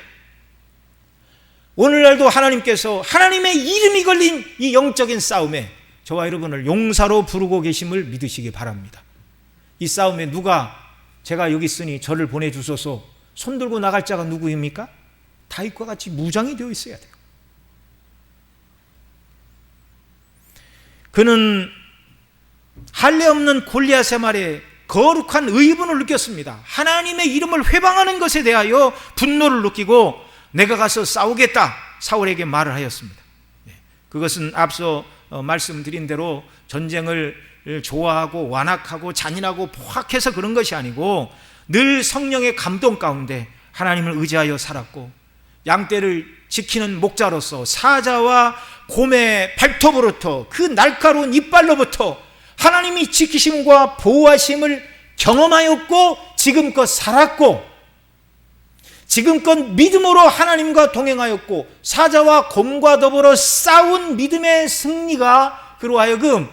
A: 오늘날도 하나님께서 하나님의 이름이 걸린 이 영적인 싸움에 저와 여러분을 용사로 부르고 계심을 믿으시기 바랍니다. 이 싸움에 누가 제가 여기 있으니 저를 보내주소서 손들고 나갈 자가 누구입니까? 다윗과 같이 무장이 되어 있어야 돼요. 그는 할례 없는 골리앗의 말에 거룩한 의분을 느꼈습니다. 하나님의 이름을 회방하는 것에 대하여 분노를 느끼고 내가 가서 싸우겠다 사울에게 말을 하였습니다. 그것은 앞서 말씀드린 대로 전쟁을 좋아하고 완악하고 잔인하고 포악해서 그런 것이 아니고 늘 성령의 감동 가운데 하나님을 의지하여 살았고, 양떼를 지키는 목자로서 사자와 곰의 발톱으로부터 그 날카로운 이빨로부터 하나님이 지키심과 보호하심을 경험하였고 지금껏 살았고, 지금껏 믿음으로 하나님과 동행하였고 사자와 곰과 더불어 싸운 믿음의 승리가 그로 하여금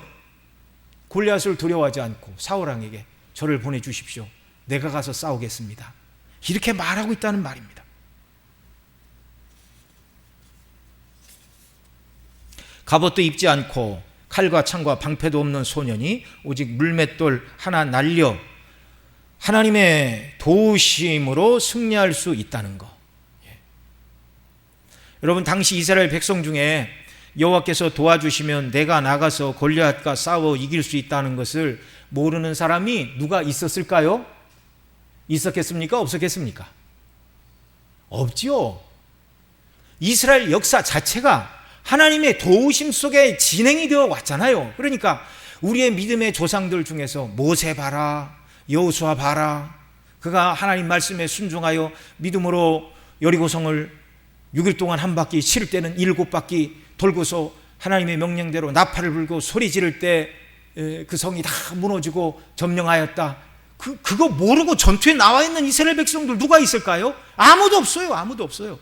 A: 골리앗을 두려워하지 않고 사울왕에게 저를 보내주십시오. 내가 가서 싸우겠습니다. 이렇게 말하고 있다는 말입니다. 갑옷도 입지 않고 칼과 창과 방패도 없는 소년이 오직 물맷돌 하나 날려 하나님의 도우심으로 승리할 수 있다는 것. 여러분, 당시 이스라엘 백성 중에 여호와께서 도와주시면 내가 나가서 골리앗과 싸워 이길 수 있다는 것을 모르는 사람이 누가 있었을까요? 있었겠습니까? 없었겠습니까? 없지요. 이스라엘 역사 자체가 하나님의 도우심 속에 진행이 되어 왔잖아요. 그러니까 우리의 믿음의 조상들 중에서 모세 봐라, 여호수아 봐라, 그가 하나님 말씀에 순종하여 믿음으로 여리고성을 6일 동안 한 바퀴, 칠 때는 7바퀴 돌고서 하나님의 명령대로 나팔을 불고 소리 지를 때 그 성이 다 무너지고 점령하였다. 그거 모르고 전투에 나와 있는 이스라엘 백성들 누가 있을까요? 아무도 없어요. 아무도 없어요.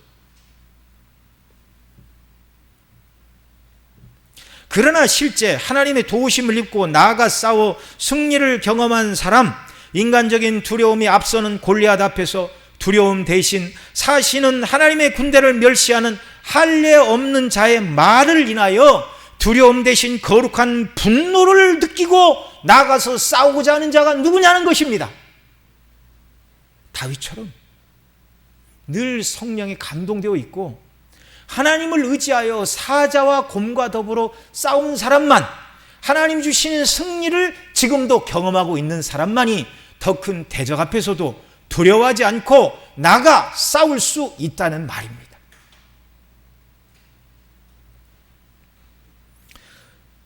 A: 그러나 실제 하나님의 도우심을 입고 나아가 싸워 승리를 경험한 사람, 인간적인 두려움이 앞서는 골리앗 앞에서 두려움 대신 사시는 하나님의 군대를 멸시하는 할례 없는 자의 말을 인하여 두려움 대신 거룩한 분노를 느끼고 나가서 싸우고자 하는 자가 누구냐는 것입니다. 다윗처럼 늘 성령에 감동되어 있고 하나님을 의지하여 사자와 곰과 더불어 싸운 사람만, 하나님 주시는 승리를 지금도 경험하고 있는 사람만이 더 큰 대적 앞에서도 두려워하지 않고 나가 싸울 수 있다는 말입니다.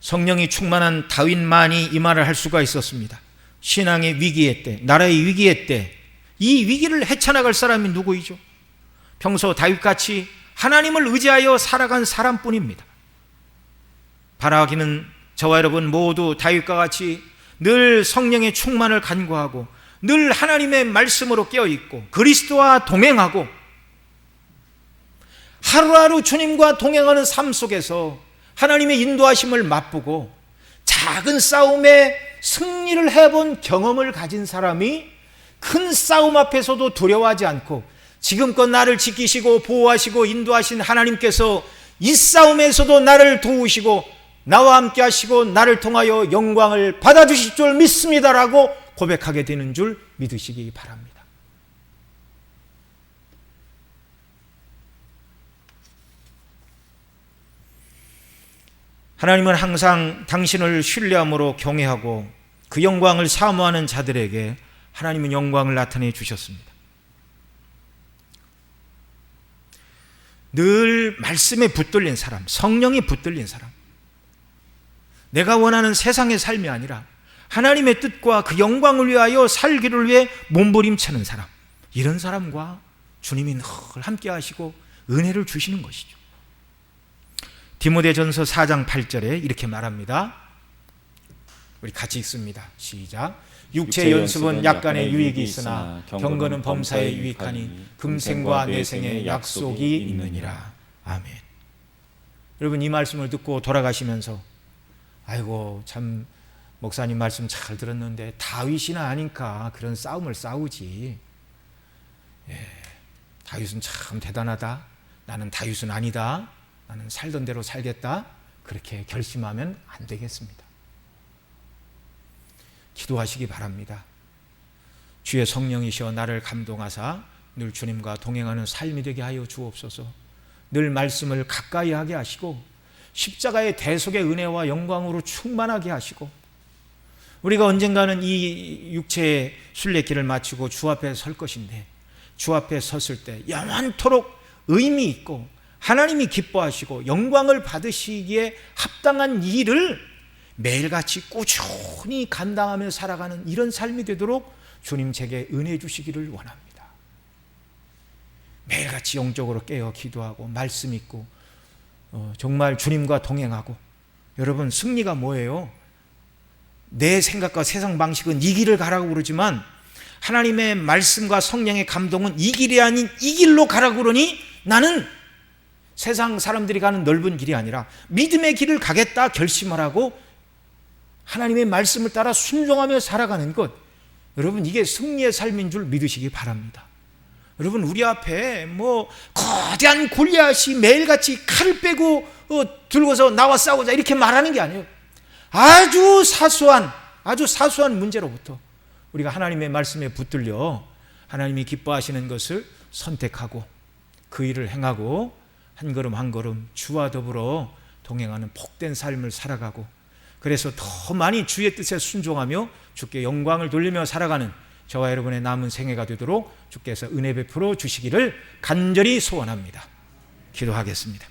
A: 성령이 충만한 다윗만이 이 말을 할 수가 있었습니다. 신앙의 위기의 때, 나라의 위기의 때 이 위기를 헤쳐나갈 사람이 누구이죠? 평소 다윗같이 하나님을 의지하여 살아간 사람뿐입니다. 바라기는 저와 여러분 모두 다윗과 같이 늘 성령의 충만을 간구하고 늘 하나님의 말씀으로 깨어있고 그리스도와 동행하고 하루하루 주님과 동행하는 삶 속에서 하나님의 인도하심을 맛보고 작은 싸움에 승리를 해본 경험을 가진 사람이 큰 싸움 앞에서도 두려워하지 않고 지금껏 나를 지키시고 보호하시고 인도하신 하나님께서 이 싸움에서도 나를 도우시고 나와 함께 하시고 나를 통하여 영광을 받아주실 줄 믿습니다라고 고백하게 되는 줄 믿으시기 바랍니다. 하나님은 항상 당신을 신뢰함으로 경외하고 그 영광을 사모하는 자들에게 하나님은 영광을 나타내 주셨습니다. 늘 말씀에 붙들린 사람, 성령이 붙들린 사람, 내가 원하는 세상의 삶이 아니라 하나님의 뜻과 그 영광을 위하여 살기를 위해 몸부림치는 사람, 이런 사람과 주님이 늘 함께 하시고 은혜를 주시는 것이죠. 디모데전서 4장 8절에 이렇게 말합니다. 우리 같이 읽습니다. 시작. 육체 연습은 약간의 유익이 있으나 경건은 범사에 유익하니 금생과 내생의 약속이 있느니라. 아멘. 여러분, 이 말씀을 듣고 돌아가시면서 아이고 참 목사님 말씀 잘 들었는데 다윗이나 아니까 그런 싸움을 싸우지. 다윗은 참 대단하다. 나는 다윗은 아니다. 나는 살던 대로 살겠다. 그렇게 결심하면 안 되겠습니다. 기도하시기 바랍니다. 주의 성령이시여 나를 감동하사 늘 주님과 동행하는 삶이 되게 하여 주옵소서. 늘 말씀을 가까이 하게 하시고 십자가의 대속의 은혜와 영광으로 충만하게 하시고 우리가 언젠가는 이 육체의 순례길을 마치고 주 앞에 설 것인데 주 앞에 섰을 때 영원토록 의미 있고 하나님이 기뻐하시고 영광을 받으시기에 합당한 일을 매일같이 꾸준히 감당하며 살아가는 이런 삶이 되도록 주님 제게 은혜 주시기를 원합니다. 매일같이 영적으로 깨어 기도하고 말씀 있고 정말 주님과 동행하고. 여러분, 승리가 뭐예요? 내 생각과 세상 방식은 이 길을 가라고 그러지만 하나님의 말씀과 성령의 감동은 이 길이 아닌 이 길로 가라고 그러니 나는 세상 사람들이 가는 넓은 길이 아니라 믿음의 길을 가겠다 결심을 하고 하나님의 말씀을 따라 순종하며 살아가는 것, 여러분 이게 승리의 삶인 줄 믿으시기 바랍니다. 여러분 우리 앞에 거대한 골리앗이 매일같이 칼을 빼고 들고서 나와 싸우자 이렇게 말하는 게 아니에요. 아주 사소한 문제로부터 우리가 하나님의 말씀에 붙들려 하나님이 기뻐하시는 것을 선택하고 그 일을 행하고 한 걸음 한 걸음 주와 더불어 동행하는 복된 삶을 살아가고, 그래서 더 많이 주의 뜻에 순종하며 주께 영광을 돌리며 살아가는 저와 여러분의 남은 생애가 되도록 주께서 은혜 베풀어 주시기를 간절히 소원합니다. 기도하겠습니다.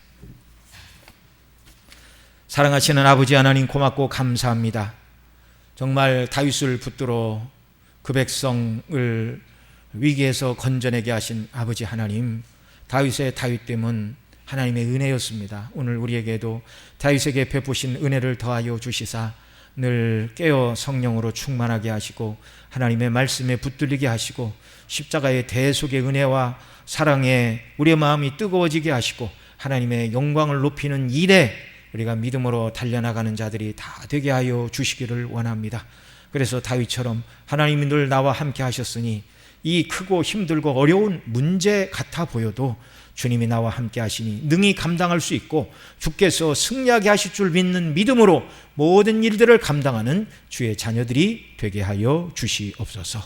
A: 사랑하시는 아버지 하나님, 고맙고 감사합니다. 정말 다윗을 붙들어 그 백성을 위기에서 건져내게 하신 아버지 하나님, 다윗의 다윗됨은 하나님의 은혜였습니다. 오늘 우리에게도 다윗에게 베푸신 은혜를 더하여 주시사 늘 깨어 성령으로 충만하게 하시고 하나님의 말씀에 붙들리게 하시고 십자가의 대속의 은혜와 사랑에 우리의 마음이 뜨거워지게 하시고 하나님의 영광을 높이는 일에 우리가 믿음으로 달려나가는 자들이 다 되게 하여 주시기를 원합니다. 그래서 다윗처럼 하나님이 늘 나와 함께 하셨으니 이 크고 힘들고 어려운 문제 같아 보여도 주님이 나와 함께 하시니 능히 감당할 수 있고 주께서 승리하게 하실 줄 믿는 믿음으로 모든 일들을 감당하는 주의 자녀들이 되게 하여 주시옵소서.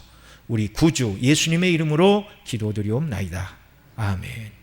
A: 우리 구주 예수님의 이름으로 기도드리옵나이다. 아멘.